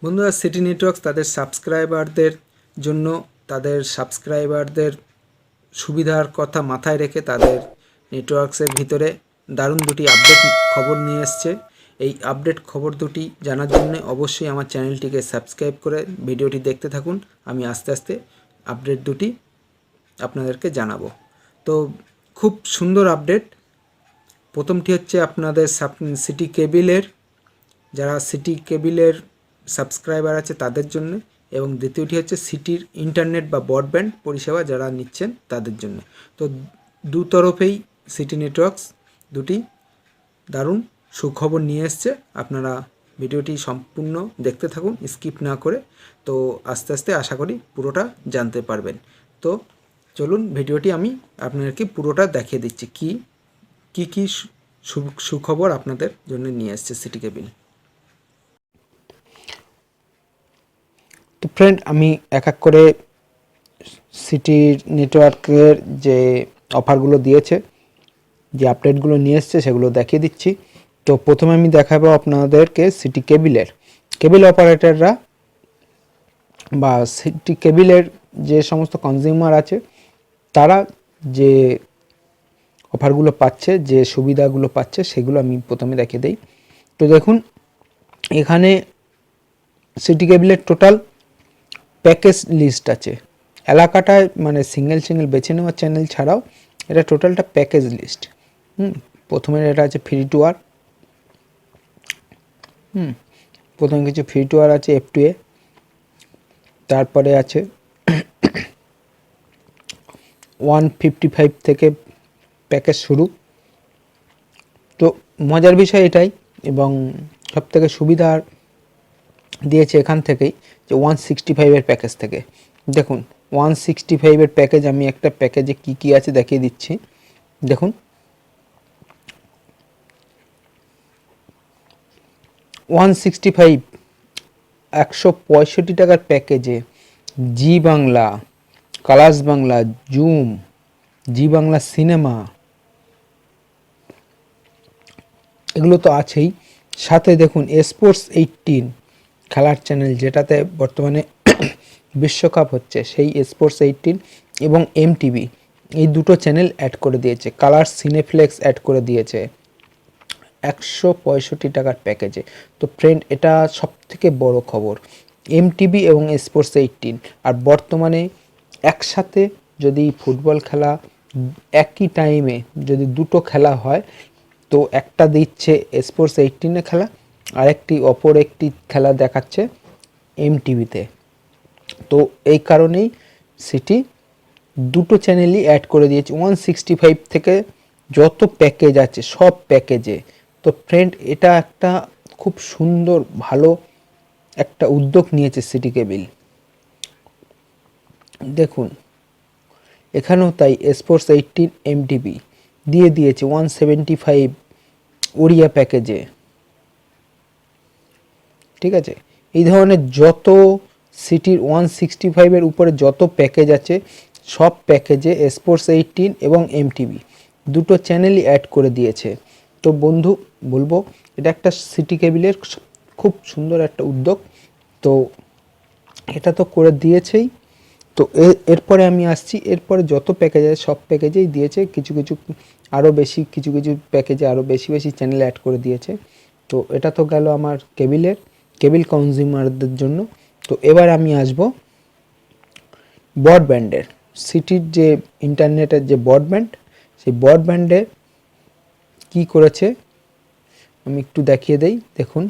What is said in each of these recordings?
বন্ধুরা, city networks তাদের সাবস্ক্রাইবারদের জন্য তাদের সাবস্ক্রাইবারদের সুবিধার কথা মাথায় রেখে তাদের নেটওয়ার্কসের ভিতরে দারুণ দুটি আপডেট খবর নিয়ে এসছে। এই আপডেট খবর দুটি জানার জন্য অবশ্যই আমার চ্যানেলটিকে সাবস্ক্রাইব করে ভিডিওটি দেখতে থাকুন। আমি আস্তে আস্তে আপডেট দুটি আপনাদেরকে জানাবো। তো খুব সুন্দর আপডেট। প্রথমটি হচ্ছে আপনাদের সিটি কেবিলের, যারা সিটি কেবিলের সাবস্ক্রাইবার আছে তাদের জন্য, এবং দ্বিতীয়টি হচ্ছে সিটির ইন্টারনেট বা ব্রডব্যান্ড পরিষেবা যারা নিচ্ছেন তাদের জন্য। তো দু তরফেই সিটি নেটওয়ার্কস দুটি দারুণ সুখবর নিয়ে এসছে। আপনারা ভিডিওটি সম্পূর্ণ দেখতে থাকুন, স্কিপ না করে। তো আস্তে আস্তে আশা করি পুরোটা জানতে পারবেন। তো চলুন ভিডিওটি আমি আপনাদেরকে পুরোটা দেখিয়ে দিচ্ছি কি কি সুখবর আপনাদের জন্য নিয়ে এসছে সিটি কেবিল। তো ফ্রেন্ড, আমি এক এক করে সিটির নেটওয়ার্কের যে অফারগুলো দিয়েছে, যে আপডেটগুলো নিয়ে এসছে সেগুলো দেখিয়ে দিচ্ছি। তো প্রথমে আমি দেখাবো আপনাদেরকে সিটি কেবিল অপারেটররা বা সিটি কেবিলের যে সমস্ত কনজিউমার আছে তারা যে অফারগুলো পাচ্ছে, যে সুবিধাগুলো পাচ্ছে সেগুলো আমি প্রথমে দেখিয়ে দিই। তো দেখুন, এখানে সিটি কেবিলের টোটাল প্যাকেজ লিস্ট আছে। এলাকাটায় মানে সিঙ্গেল বেছে নেওয়া চ্যানেল ছাড়াও এটা টোটালটা প্যাকেজ লিস্ট। প্রথমে এটা আছে ফ্রি টু আর। প্রথমে কিছু ফ্রি টু আর আছে F2A, তারপরে আছে 155 থেকে প্যাকেজ শুরু। তো মজার বিষয় এটাই, এবং সবথেকে সুবিধা দিয়েছে এখান থেকেই যে 165-এর প্যাকেজ থেকে। দেখুন 165-এর প্যাকেজ, আমি একটা প্যাকেজে কি আছে দেখিয়ে দিচ্ছি। দেখুন 165 165 টাকার প্যাকেজে জি বাংলা, কালার্স বাংলা, জুম, জি বাংলা সিনেমা, এগুলো তো আছেই। সাথে দেখুন স্পোর্টস 18 খেলার চ্যানেল, যেটাতে বর্তমানে বিশ্বকাপ হচ্ছে, সেই স্পোর্টস 18 এবং MTV, এই দুটো চ্যানেল অ্যাড করে দিয়েছে। কালার সিনেফ্লেক্স অ্যাড করে দিয়েছে 165 টাকার প্যাকেজে। তো ফ্রেন্ড, এটা সবথেকে বড় খবর। MTV এবং স্পোর্টস 18, আর বর্তমানে একসাথে যদি ফুটবল খেলা একই টাইমে যদি দুটো খেলা হয়, তো একটা দিচ্ছে স্পোর্টস 18-এ খেলা, আর অপর একটি খেলা দেখাচ্ছে MTV-তে। তো এই কারণেই সিটি দুটো চ্যানেলই অ্যাড করে দিয়েছে 165 থেকে যত প্যাকেজ আছে সব প্যাকেজে। তো ফ্রেন্ড, এটা একটা খুব সুন্দর ভালো একটা উদ্যোগ নিয়েছে সিটি কেবিল। দেখুন এখানেও তাই স্পোর্টস 18 MTV দিয়ে দিয়েছে 175 ওড়িয়া প্যাকেজে। ঠিক আছে, এই ধরনের যত সিটির 165-এর উপরে যত প্যাকেজ আছে সব প্যাকেজে স্পোর্টস 18 এবং MTV দুটো চ্যানেলই অ্যাড করে দিয়েছে। তো বন্ধু বলবো, এটা একটা সিটি কেবিলের খুব সুন্দর একটা উদ্যোগ। তো এটা তো করে দিয়েছেই। তো এরপরে আমি আসছি, এরপরে যত প্যাকেজ আছে সব প্যাকেজেই দিয়েছে, কিছু আরও বেশি, কিছু প্যাকেজে আরও বেশি চ্যানেল অ্যাড করে দিয়েছে। তো এটা তো গেল আমার কেবিল কনজিউমারদের জন্য। তো এবার আমি আসব ব্রডব্যান্ডের। সিটির যে ইন্টারনেটের যে ব্রডব্যান্ড, সেই ব্রডব্যান্ডে কি করেছে আমি একটু দেখিয়ে দেই। দেখুন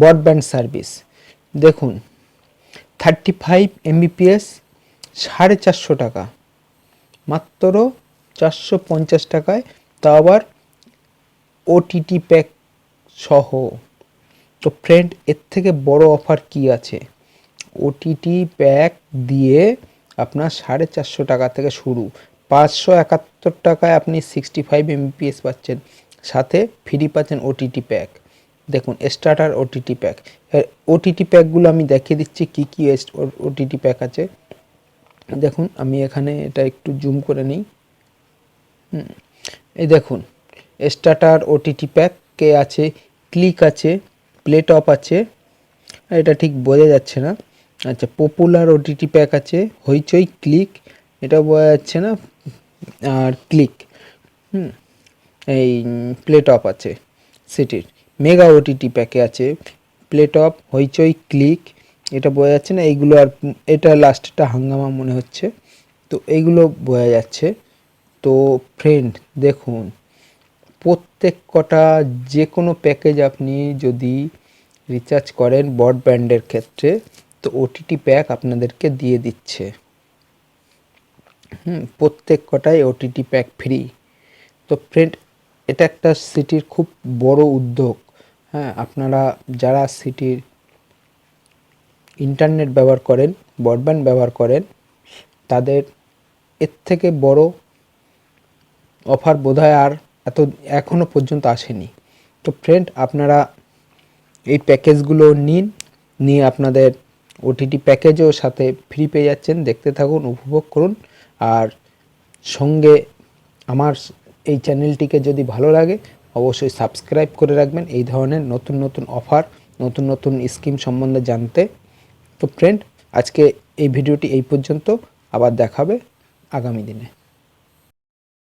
ব্রডব্যান্ড সার্ভিস, দেখুন 35 MBPS 450 টাকা, মাত্র 450 টাকায়, তা আবার OTT প্যাক সহ। তো ফ্রেন্ড, এর থেকে বড় অফার কি আছে? OTT প্যাক দিয়ে আপনার 450 টাকা থেকে শুরু, 571 টাকায় আপনি 65 MBPS পাচ্ছেন, সাথে ফ্রি পাচ্ছেন OTT প্যাক। দেখুন স্টার্টার OTT প্যাক। OTT প্যাকগুলো আমি দেখিয়ে দিচ্ছি কি OTT প্যাক আছে। দেখুন আমি এখানে এটা একটু জুম করে নিই। এই দেখুন স্টার্টার OTT প্যাক ওকে আছে, ক্লিক আছে, প্লে টপ আছে, এটা ঠিক বোঝা যাচ্ছে না। আচ্ছা, পপুলার ওটিটি প্যাক আছে, হইচই, ক্লিক, এটা বোঝা যাচ্ছে না, আর ক্লিক, এই প্লে টপ আছে সিটির। মেগা ওটিটি প্যাকে আছে প্লে টপ, হইচই, ক্লিক, এটা বোঝা যাচ্ছে না। এইগুলো আর এটা লাস্টটা হাঙ্গামা মনে হচ্ছে, তো এইগুলো বোঝা যাচ্ছে। তো ফ্রেন্ড দেখুন, প্রত্যেক কটা যে কোনো প্যাকেজ আপনি যদি রিচার্জ করেন ব্রডব্যান্ডের ক্ষেত্রে, তো ওটিটি প্যাক আপনাদেরকে দিয়ে দিচ্ছে। প্রত্যেক কটাই ওটিটি প্যাক ফ্রি। তো ফ্রেন্ড, এটা একটা সিটির খুব বড় উদ্যোগ। হ্যাঁ, আপনারা যারা সিটির ইন্টারনেট ব্যবহার করেন, ব্রডব্যান্ড ব্যবহার করেন, তাদের এর থেকে বড় অফার বোধহয় আর এখনও পর্যন্ত আসেনি। তো ফ্রেন্ড, আপনারা এই প্যাকেজগুলো নিয়ে আপনাদের ওটিটি প্যাকেজও সাথে ফ্রি পেয়ে যাচ্ছেন। দেখতে থাকুন, উপভোগ করুন। আর সঙ্গে আমার এই চ্যানেলটিকে যদি ভালো লাগে অবশ্যই সাবস্ক্রাইব করে রাখবেন এই ধরনের নতুন নতুন অফার, নতুন নতুন স্কিম সম্বন্ধে জানতে। তো ফ্রেন্ড, আজকে এই ভিডিওটি এই পর্যন্ত, আবার দেখাবে আগামী দিনে।